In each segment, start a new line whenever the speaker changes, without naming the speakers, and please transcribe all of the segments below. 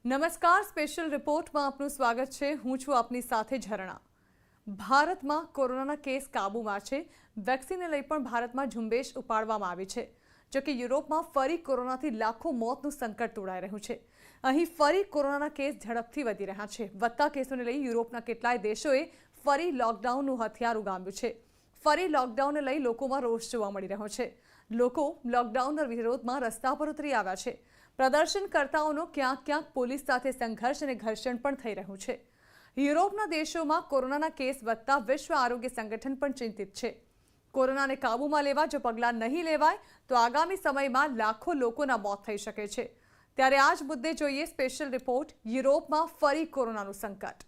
નમસ્કાર, સ્પેશિયલ રિપોર્ટમાં આપનું સ્વાગત છે। હું છું આપની સાથે ઝરણા। ભારતમાં કોરોનાના કેસ કાબૂમાં છે। વેક્સિનને લઈ પણ ભારતમાં ઝુંબેશ ઉપાડવામાં આવી છે। જો કે યુરોપમાં ફરી કોરોનાથી લાખો મોતનું સંકટ તોડાઈ રહ્યું છે। અહીં ફરી કોરોનાના કેસ ઝડપથી વધી રહ્યા છે। વધતા કેસોને લઈ યુરોપના કેટલાય દેશોએ ફરી લોકડાઉનનું હથિયાર ઉગામ્યું છે। ફરી લોકડાઉનને લઈ લોકોમાં રોષ જોવા મળી રહ્યો છે। લોકો લોકડાઉનના વિરોધમાં રસ્તા પર ઉતરી આવ્યા છે। પ્રદર્શનકર્તાઓનો ક્યાંક ક્યાંક પોલીસ સાથે સંઘર્ષ અને ઘર્ષણ પણ થઈ રહ્યું છે। યુરોપના દેશોમાં કોરોનાના કેસ વધતા વિશ્વ આરોગ્ય સંગઠન પણ ચિંતિત છે। કોરોનાને કાબૂમાં લેવા જો પગલાં નહીં લેવાય તો આગામી સમયમાં લાખો લોકોના મોત થઈ શકે છે। ત્યારે આ જ મુદ્દે જોઈએ સ્પેશિયલ રિપોર્ટ। યુરોપમાં ફરી કોરોનાનું સંકટ।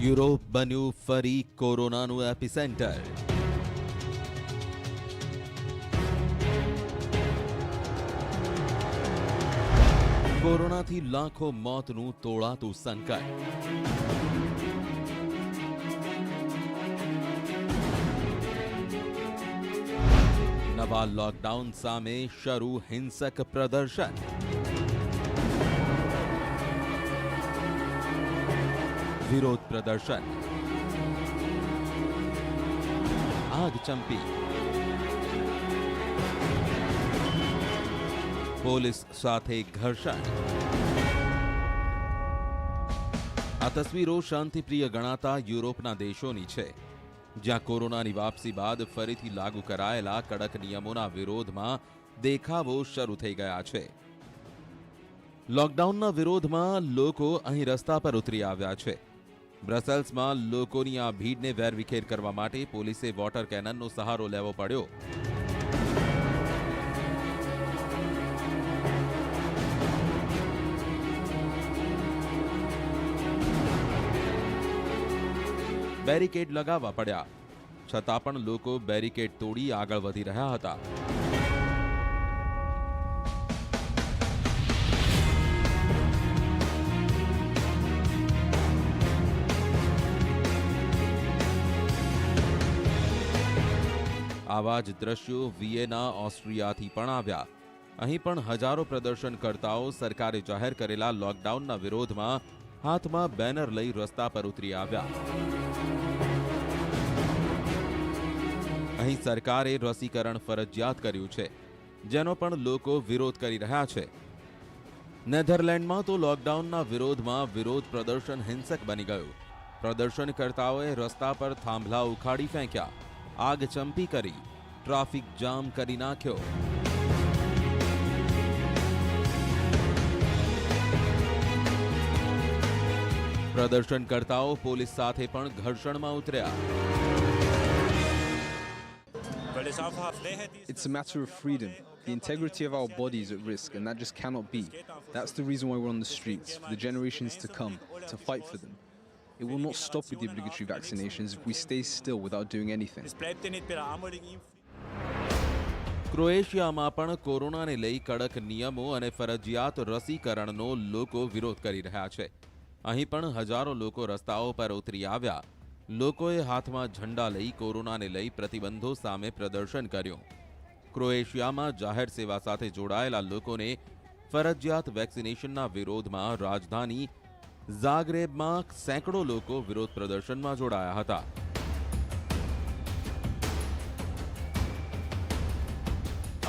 યુરોપ બન્યું ફરી કોરોનાનું એપિસેન્ટર। કોરોનાથી લાખો મોતનું તોળાતું સંકટ। નવા લોકડાઉન સામે શરૂ હિંસક પ્રદર્શન। વિરોધ પ્રદર્શન, આગચંપી, પોલીસ સાથે ઘર્ષણ। આ તસવીરો શાંતિપ્રિય ગણાતા યુરોપના દેશોની છે, જ્યાં કોરોનાની વાપસી બાદ ફરીથી લાગુ કરાયેલા કડક નિયમોના વિરોધમાં દેખાવો શરૂ થઈ ગયા છે। લોકડાઉનના વિરોધમાં લોકો અહીં રસ્તા પર ઉતરી આવ્યા છે। બ્રસેલ્સમાં લોકોની આ ભીડને વેરવિખેર કરવા માટે પોલીસે વોટર કેનનનો સહારો લેવો પડ્યો। બેરિકેડ લગાવવા પડ્યા, છતાં પણ લોકો બેરિકેડ તોડી આગળ વધી રહ્યા હતા। આવા જ દ્રશ્યો વિયેના, ઓસ્ટ્રિયાથી પણ આવ્યા। અહીં પણ હજારો પ્રદર્શનકર્તાઓ સરકારે જાહેર કરેલા લોકડાઉનના વિરોધમાં હાથમાં બેનર લઈ રસ્તા પર ઉતરી આવ્યા। અહીં સરકારે રસીકરણ ફરજિયાત કર્યું છે, જેનો પણ લોકો વિરોધ કરી રહ્યા છે। નેધરલેન્ડમાં તો લોકડાઉનના વિરોધમાં વિરોધ પ્રદર્શન હિંસક બની ગયું। પ્રદર્શનકર્તાઓએ રસ્તા પર થાંભલા ઉખાડી ફેંક્યા, આગચંપી કરી, ટ્રાફિક જામ કરી નાખ્યો। પ્રદર્શનકર્તાઓ પોલીસ સાથે પણ ઘર્ષણમાં ઉતર્યા।
It's a matter of freedom. The integrity of our body is at risk, and that just cannot be. That's the reason why we're on the streets, for the generations to come, to fight for them. It will not stop with the obligatory vaccinations if we stay still without doing anything.
ક્રોએશિયામાં પણ કોરોનાને લઈ કડક નિયમો અને ફરજિયાત રસીકરણનો લોકો વિરોધ કરી રહ્યા છે। અહીં પણ હજારો લોકો રસ્તાઓ પર ઉતરી આવ્યા। લોકોએ હાથમાં ઝંડા લઈ કોરોનાને લઈ પ્રતિબંધો સામે પ્રદર્શન કર્યું। ક્રોએશિયામાં જાહેર સેવા સાથે જોડાયેલા લોકોને ફરજિયાત વેક્સિનેશનના વિરોધમાં રાજધાની ઝાગ્રેબમાં સેંકડો લોકો વિરોધ પ્રદર્શનમાં જોડાયા હતા।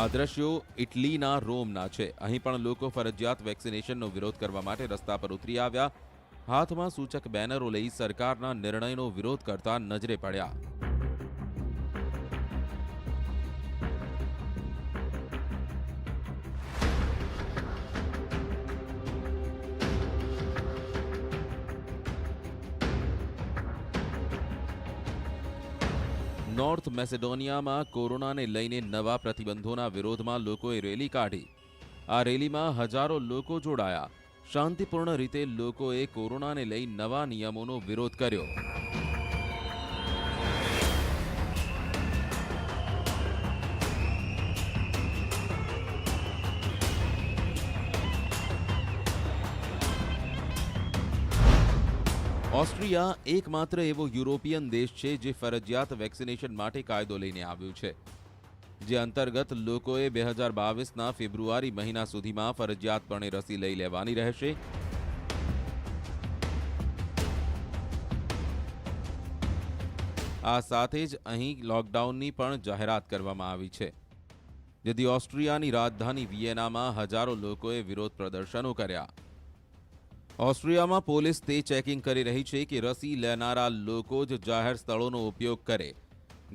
આ દ્રશ્યો ઇટલીના રોમના છે। અહીં પણ લોકો ફરજિયાત વેક્સિનેશનનો વિરોધ કરવા માટે રસ્તા પર ઉતરી આવ્યા। હાથમાં સૂચક બેનરો લઈ સરકારના નિર્ણયનો વિરોધ કરતા નજરે પડ્યા। નોર્થ મેસેડોનિયામાં કોરોનાને લઈને નવા પ્રતિબંધોના વિરોધમાં લોકોએ રેલી કાઢી। આ રેલીમાં હજારો લોકો જોડાયા। શાંતિપૂર્ણ રીતે લોકોએ કોરોનાને લઈ નવા નિયમોનો વિરોધ કર્યો। ઓસ્ટ્રિયા એકમાત્ર એવો યુરોપિયન દેશ છે જે ફરજિયાત વેક્સિનેશન માટે કાયદો લઈને આવ્યું છે। જે અંતર્ગત લોકોએ 2022ના ફેબ્રુઆરી મહિના સુધીમાં ફરજિયાતપણે રસી લઈ લેવાની રહેશે. આ સાથે જ અહીં લોકડાઉનની પણ જાહેરાત કરવામાં આવી છે, જેથી ઓસ્ટ્રિયાની રાજધાની વિયેનામાં હજારો લોકોએ વિરોધ પ્રદર્શનો કર્યા. ઓસ્ટ્રિયામાં પોલીસ તે ચેકિંગ કરી રહી છે કે રસી લેનારા લોકો જ જાહેર સ્થળોનો ઉપયોગ કરે.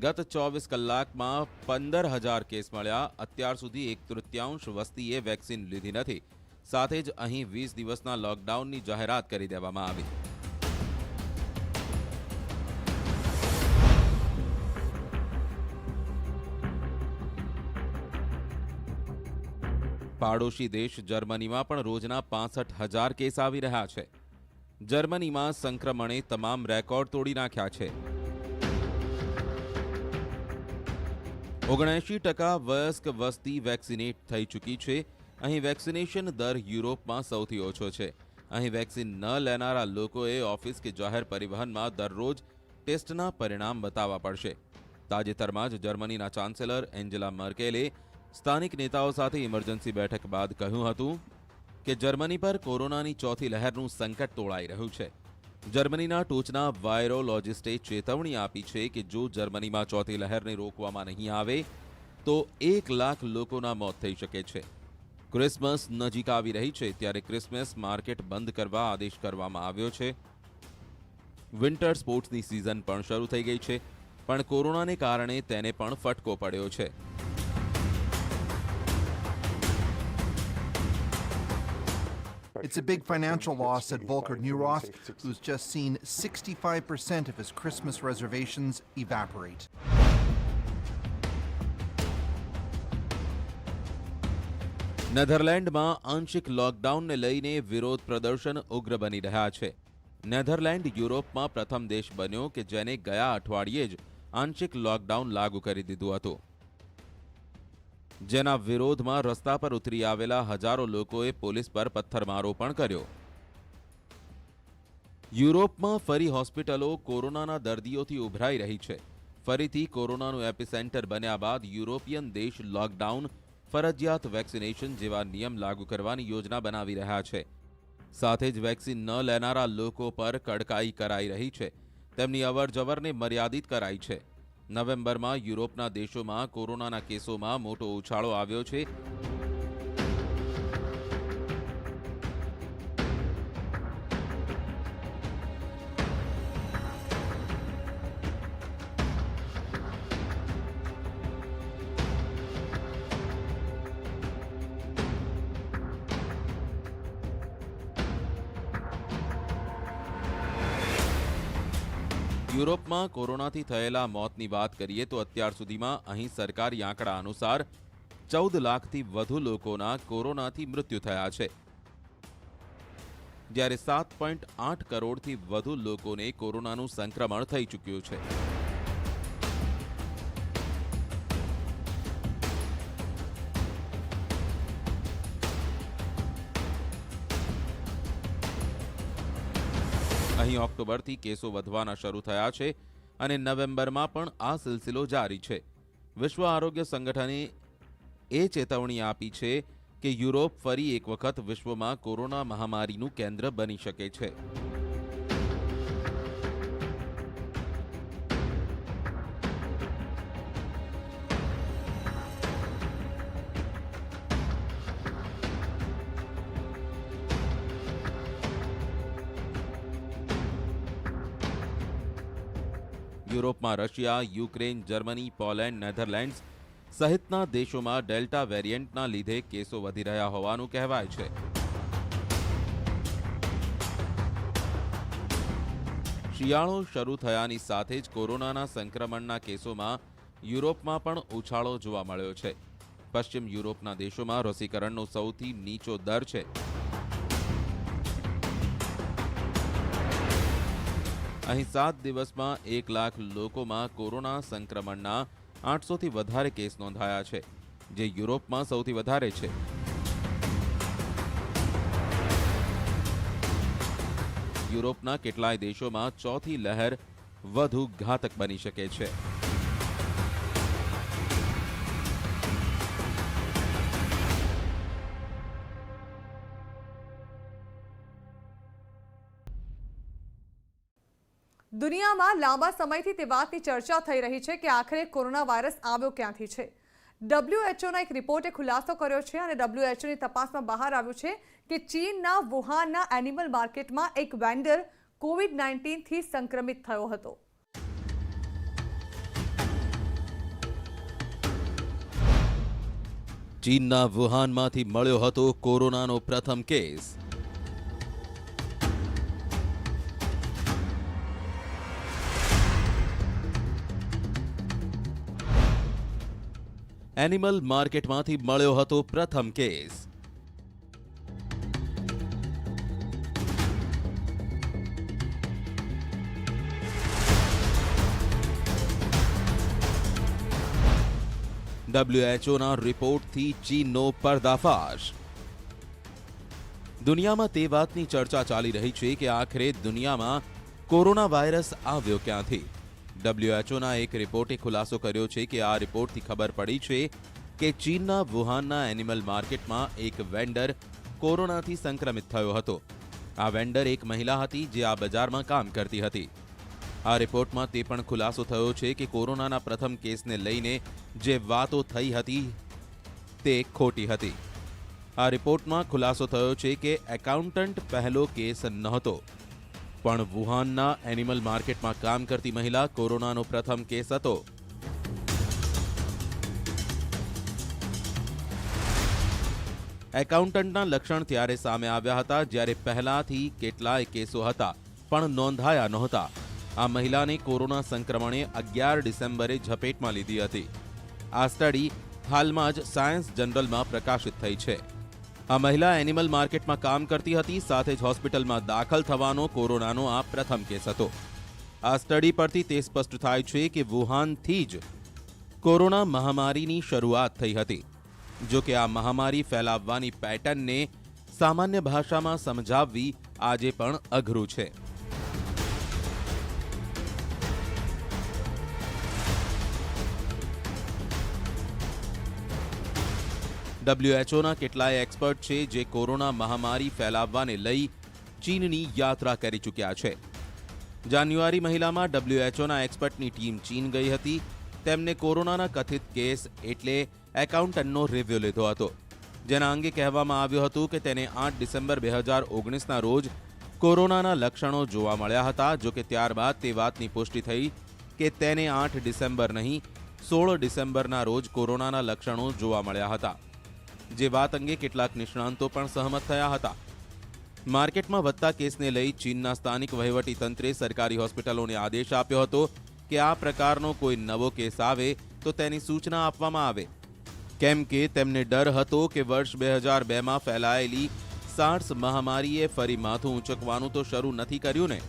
ગત 24 કલાકમાં 15,000 કેસ મળ્યા. અત્યાર સુધી 1/3 વસ્તીએ વેક્સિન લીધી નથી. સાથે જ અહીં 20 દિવસના લોકડાઉનની જાહેરાત કરી દેવામાં આવી. પાડોશી દેશ જર્મનીમાં પણ રોજના 65,000 કેસ આવી રહ્યા છે. જર્મનીમાં સંક્રમણે તમામ રેકોર્ડ તોડી નાખ્યા છે. 79% વયસ્ક વસ્તી વેક્સિનેટ થઈ ચૂકી છે. અહીં વેક્સિનેશન દર યુરોપમાં સૌથી ઓછો છે. અહીં વેક્સિન ન લેનારા લોકોએ ઓફિસ કે જાહેર પરિવહનમાં દરરોજ ટેસ્ટના પરિણામ બતાવવા પડશે. તાજેતરમાં જ જર્મનીના ચાન્સેલર એન્જેલા મર્કેલે સ્થાનિક નેતાઓ સાથે ઇમરજન્સી બેઠક બાદ કહ્યું હતું કે જર્મની પર કોરોનાની ચોથી લહેરનું સંકટ તોળાઈ રહ્યું છે. જર્મનીના ટોચના વાયરોલોજિસ્ટે ચેતવણી આપી છે કે જો જર્મનીમાં ચોથી લહેરને રોકવામાં નહીં આવે તો 1 લાખ લોકોના મોત થઈ શકે છે. ક્રિસમસ નજીક આવી રહી છે ત્યારે ક્રિસમસ માર્કેટ બંધ કરવા આદેશ કરવામાં આવ્યો છે. વિન્ટર સ્પોર્ટ્સની સિઝન પણ શરૂ થઈ ગઈ છે, પણ કોરોનાને કારણે તેને પણ ફટકો પડ્યો છે.
It's a big financial loss, said Volker Neuroth, who's just seen 65% of his Christmas reservations evaporate.
નેધરલેન્ડમાં આંશિક લોકડાઉનને લઈને વિરોધ પ્રદર્શન ઉગ્ર બની રહ્યા છે. નેધરલેન્ડ યુરોપમાં પ્રથમ દેશ બન્યો કે જેને ગયા અઠવાડિયે જ આંશિક લોકડાઉન લાગુ કરી દીધું હતું, જેના વિરોધમાં રસ્તા પર ઉતરી આવેલા હજારો લોકોએ પોલીસ પર પથ્થરમારો પણ કર્યો. યુરોપમાં ફરી હોસ્પિટલો કોરોનાના દર્દીઓથી ઉભરાઈ રહી છે. ફરીથી કોરોનાનું એપિસેન્ટર બન્યા બાદ યુરોપિયન દેશ લોકડાઉન, ફરજિયાત વેક્સિનેશન જેવા નિયમ લાગુ કરવાની યોજના બનાવી રહ્યા છે. સાથે જ વેક્સિન ન લેનારા લોકો પર કડકાઈ કરાઈ રહી છે. તેમની અવરજવરને મર્યાદિત કરાઈ છે. નવેમ્બરમાં યુરોપના દેશોમાં કોરોનાના કેસોમાં મોટો ઉછાળો આવ્યો છે. યુરોપમાં કોરોનાથી થયેલા મોતની વાત કરીએ તો અત્યાર સુધીમાં અહીં સરકારી આંકડા અનુસાર 14 લાખથી વધુ લોકોના કોરોનાથી મૃત્યુ થયા છે, જ્યારે 7.8 કરોડથી વધુ લોકોને કોરોનાનું સંક્રમણ થઈ ચૂક્યું છે. અહીં ઓક્ટોબરથી કેસો વધવાના શરૂ થયા છે અને નવેમ્બરમાં પણ આ સિલસિલો જારી છે. વિશ્વ આરોગ્ય સંગઠને એ ચેતવણી આપી છે કે યુરોપ ફરી એક વખત વિશ્વમાં કોરોના મહામારીનું કેન્દ્ર બની શકે છે. યુરોપમાં Russia, Ukraine, Germany, Poland, Netherlands સહિતના દેશોમાં ડેલ્ટા વેરિયન્ટના લીધે કેસો વધી રહ્યા હોવાનું કહેવાય છે. શિયાળો શરૂ થયાની સાથે જ કોરોનાના સંક્રમણના કેસોમાં યુરોપમાં પણ ઉછાળો જોવા મળ્યો છે. પશ્ચિમ યુરોપના દેશોમાં રસીકરણનો સૌથી નીચો દર છે. અહીં 7 દિવસમાં 1 લાખ લોકોમાં કોરોના સંક્રમણના 800થી વધારે કેસ નોંધાયા છે, જે યુરોપમાં સૌથી વધારે છે. યુરોપના કેટલાય દેશોમાં ચોથી લહેર વધુ ઘાતક બની શકે છે.
દુનિયામાં લાંબા સમયથી તે વાતની ચર્ચા થઈ રહી છે કે આખરે કોરોના વાયરસ આવ્યો ક્યાંથી છે। WHOના એક રિપોર્ટે ખુલાસો કર્યો છે અને WHOની તપાસમાં બહાર આવ્યું છે કે ચીનના વુહાનના એનિમલ માર્કેટમાં એક વેન્ડર કોવિડ-19થી સંક્રમિત થયો હતો।
ચીનના વુહાનમાંથી મળ્યો હતો કોરોનાનો પ્રથમ કેસ। એનિમલ માર્કેટમાંથી મળ્યો હતો પ્રથમ કેસ। WHOના રિપોર્ટથી ચીનનો પર્દાફાશ। દુનિયામાં તે વાતની ચર્ચા ચાલી રહી છે કે આખરે દુનિયામાં કોરોના વાયરસ આવ્યો ક્યાંથી। WHOના એક રિપોર્ટે ખુલાસો કર્યો છે કે આ રિપોર્ટથી ખબર પડી છે કે ચીનના વુહાનના એનિમલ માર્કેટમાં એક વેન્ડર કોરોનાથી સંક્રમિત થયો હતો। આ વેન્ડર એક મહિલા હતી જે આ બજારમાં કામ કરતી હતી। આ રિપોર્ટમાં તે પણ ખુલાસો થયો છે કે કોરોનાના પ્રથમ કેસને લઈને જે વાતો થઈ હતી તે ખોટી હતી। આ રિપોર્ટમાં ખુલાસો થયો છે કે એકાઉન્ટન્ટ પહેલો કેસ નહોતો, પણ વુહાનના એનિમલ માર્કેટમાં કામ કરતી મહિલા કોરોનાનો પ્રથમ કેસ હતો। એકાઉન્ટન્ટના લક્ષણ ત્યારે સામે આવ્યા હતા જ્યારે પહેલાથી કેટલાય કેસો હતા પણ નોંધાયા નહોતા। આ મહિલાને કોરોના સંક્રમણે 11 ડિસેમ્બરે ઝપેટમાં લીધી હતી। આ સ્ટડી હાલમાં જ સાયન્સ જનરલમાં પ્રકાશિત થઈ છે। આ મહિલા એનિમલ માર્કેટમાં કામ કરતી હતી, સાથે જ હોસ્પિટલમાં દાખલ થવાનો કોરોનાનો આ પ્રથમ કેસ હતો। આ સ્ટડી પરથી તે સ્પષ્ટ થાય છે કે વુહાનથી જ કોરોના મહામારીની શરૂઆત થઈ હતી। જો કે આ મહામારી ફેલાવવાની પેટર્નને સામાન્ય ભાષામાં સમજાવવી આજે પણ અઘરું છે। WHOના કેટલાય એક્સપર્ટ છે જે કોરોના મહામારી ફેલાવવાને લઈ ચીનની યાત્રા કરી ચૂક્યા છે। જાન્યુઆરી મહિનામાં WHOના એક્સપર્ટની ટીમ ચીન ગઈ હતી। તેમને કોરોનાના કથિત કેસ એટલે એકાઉન્ટન્ટનો રિવ્યુ લીધો હતો, જેના અંગે કહેવામાં આવ્યું હતું કે તેને 8 ડિસેમ્બર 2019ના રોજ કોરોનાના લક્ષણો જોવા મળ્યા હતા। જો કે ત્યારબાદ તે વાતની પુષ્ટિ થઈ કે તેને 8 ડિસેમ્બર નહીં 16 ડિસેમ્બરના રોજ કોરોનાના લક્ષણો જોવા મળ્યા હતા, જે વાત અંગે કેટલાક નિષ્ણાંતો પણ સહમત થયા હતા। માર્કેટમાં વધતા કેસને લઈ ચીનના સ્થાનિક વહીવટીતંત્રે સરકારી હોસ્પિટલોને આદેશ આપ્યો હતો કે આ પ્રકારનો કોઈ નવો કેસ આવે તો તેની સૂચના આપવામાં આવે, કેમ કે તેમને ડર હતો કે વર્ષ 2002માં ફેલાયેલી સાર્સ મહામારીએ ફરી માથું ઊંચકવાનું તો શરૂ નથી કર્યું ને।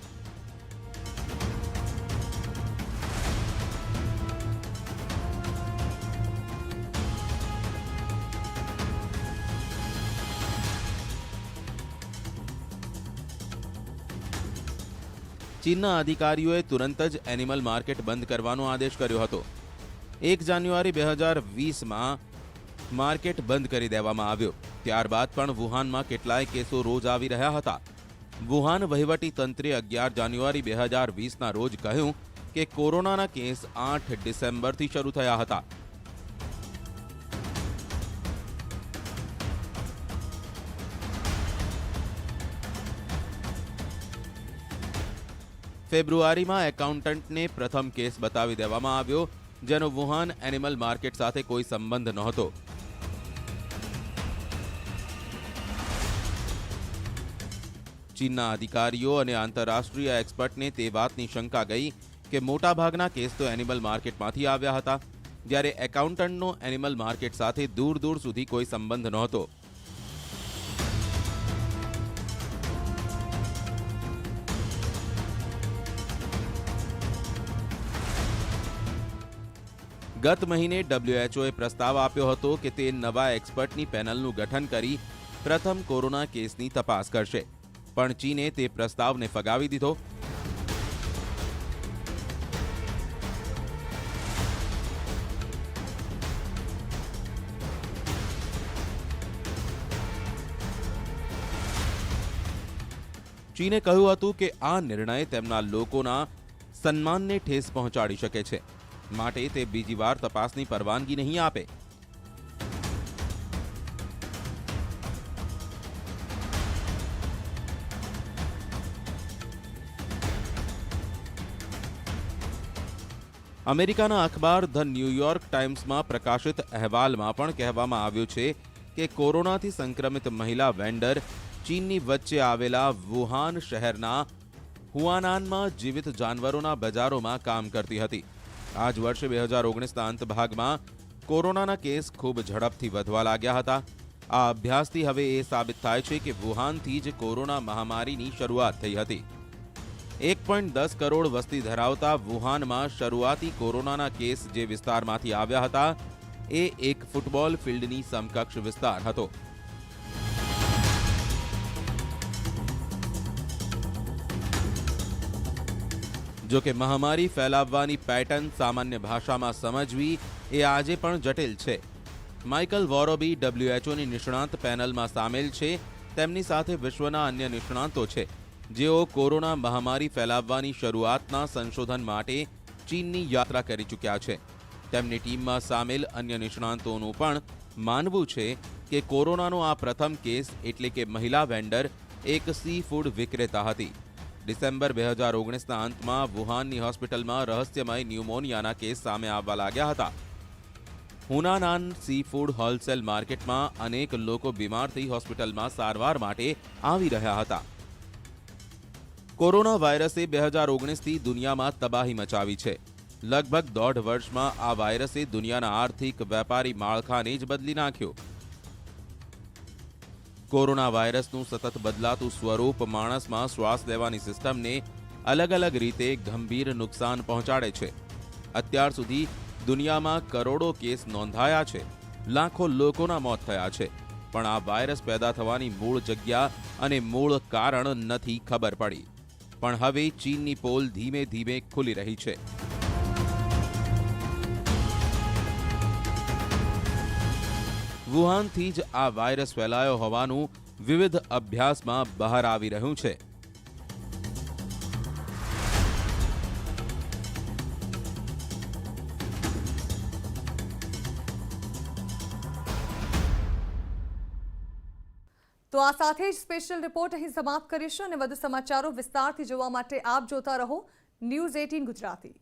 ચીનના અધિકારીઓએ તુરંત જ એનિમલ માર્કેટ બંધ કરવાનો આદેશ કર્યો હતો। 1 જાન્યુઆરી 2020માં માર્કેટ બંધ કરી દેવામાં આવ્યો। ત્યારબાદ પણ વુહાનમાં કેટલાય કેસો રોજ આવી રહ્યા હતા। વુહાન વહીવટી તંત્રે 11 જાન્યુઆરી 2020ના રોજ કહ્યું કે કોરોનાના કેસ 8 ડિસેમ્બરથી શરૂ થયા હતા। ફેબ્રુઆરીમાં એકાઉન્ટન્ટને પ્રથમ કેસ બતાવી દેવામાં આવ્યો, જેનો વુહાન એનિમલ માર્કેટ સાથે કોઈ સંબંધ નહોતો। ચીનના અધિકારીઓ અને આંતરરાષ્ટ્રીય એક્સપર્ટને તે વાતની શંકા ગઈ કે મોટાભાગના કેસ તો એનિમલ માર્કેટમાંથી આવ્યા હતા, જ્યારે એકાઉન્ટન્ટનો એનિમલ માર્કેટ સાથે દૂર દૂર સુધી કોઈ સંબંધ નહોતો। ગત મહિને WHOએ પ્રસ્તાવ આપ્યો હતો કે તે નવા એક્સપર્ટની પેનલનું ગઠન કરી પ્રથમ કોરોના કેસની તપાસ કરશે, પણ ચીને તે પ્રસ્તાવને ફગાવી દીધો। ચીને કહ્યું હતું કે આ નિર્ણય તેમના લોકોના સન્માનને ઠેસ પહોંચાડી શકે છે, માટે તે બીજી વાર તપાસની પરવાનગી નહીં આપે. અમેરિકાના અખબાર ધ ન્યૂયોર્ક ટાઈમ્સમાં પ્રકાશિત અહેવાલમાં પણ કહેવામાં આવ્યું છે કે કોરોનાથી સંક્રમિત મહિલા વેન્ડર ચીનની વચ્ચે આવેલા વુહાન શહેરના હુઆનાનમાં જીવિત જાનવરોના બજારોમાં કામ કરતી હતી. આ જ વર્ષે 2019ના અંત ભાગમાં કોરોનાના કેસ ખૂબ ઝડપથી વધવા લાગ્યા હતા. આ અભ્યાસથી હવે એ સાબિત થાય છે કે વુહાનથી જ કોરોના મહામારીની શરૂઆત થઈ હતી. 1.10 કરોડ વસ્તી ધરાવતા વુહાનમાં શરૂઆતી કોરોનાના કેસ જે વિસ્તારમાંથી આવ્યા હતા એ એક ફૂટબોલ ફિલ્ડની સમકક્ષ વિસ્તાર હતો. જો કે મહામારી ફેલાવવાની પેટર્ન સામાન્ય ભાષામાં સમજવી એ આજે પણ જટિલ છે. માઇકલ વોરોબી WHOની નિષ્ણાંત પેનલમાં સામેલ છે. તેમની સાથે વિશ્વના અન્ય નિષ્ણાંતો છે જેઓ કોરોના મહામારી ફેલાવવાની શરૂઆતના સંશોધન માટે ચીનની યાત્રા કરી ચૂક્યા છે. તેમની ટીમમાં સામેલ અન્ય નિષ્ણાંતોનું પણ માનવું છે કે કોરોનાનો આ પ્રથમ કેસ એટલે કે મહિલા વેન્ડર એક સી ફૂડ વિક્રેતા હતી. ડિસેમ્બર 2019ના અંતમાં વુહાનની હોસ્પિટલમાં રહસ્યમય ન્યુમોનિયાના કેસ સામે આવવા લાગ્યા હતા. હુનાનાન સી ફૂડ હોલસેલ માર્કેટમાં અનેક લોકો બીમાર થઈ હોસ્પિટલમાં સારવાર માટે આવી રહ્યા હતા. કોરોના વાયરસે 2019થી દુનિયામાં તબાહી મચાવી છે. લગભગ 1.5 વર્ષમાં આ વાયરસે દુનિયાના આર્થિક વેપારી માળખાને જ બદલી નાખ્યું. કોરોના વાયરસનું સતત બદલાતું સ્વરૂપ માણસમાં શ્વાસ લેવાની સિસ્ટમને અલગ અલગ રીતે ગંભીર નુકસાન પહોંચાડે છે. અત્યાર સુધી દુનિયામાં કરોડો કેસ નોંધાયા છે, લાખો લોકોના મોત થયા છે, પણ આ વાયરસ પેદા થવાની મૂળ જગ્યા અને મૂળ કારણ નથી ખબર પડી. પણ હવે ચીનની પોલ ધીમે ધીમે ખુલી રહી છે. વુહાનથી જ આ વાયરસ ફેલાયો હોવાનું વિવિધ અભ્યાસમાં બહાર આવી રહ્યું છે.
તો આ સાથે જ સ્પેશિયલ રિપોર્ટ અહીં સમાપ્ત કરીશું અને વધુ સમાચારો વિસ્તારથી જોવા માટે આપ જોતા રહો News 18 ગુજરાતી.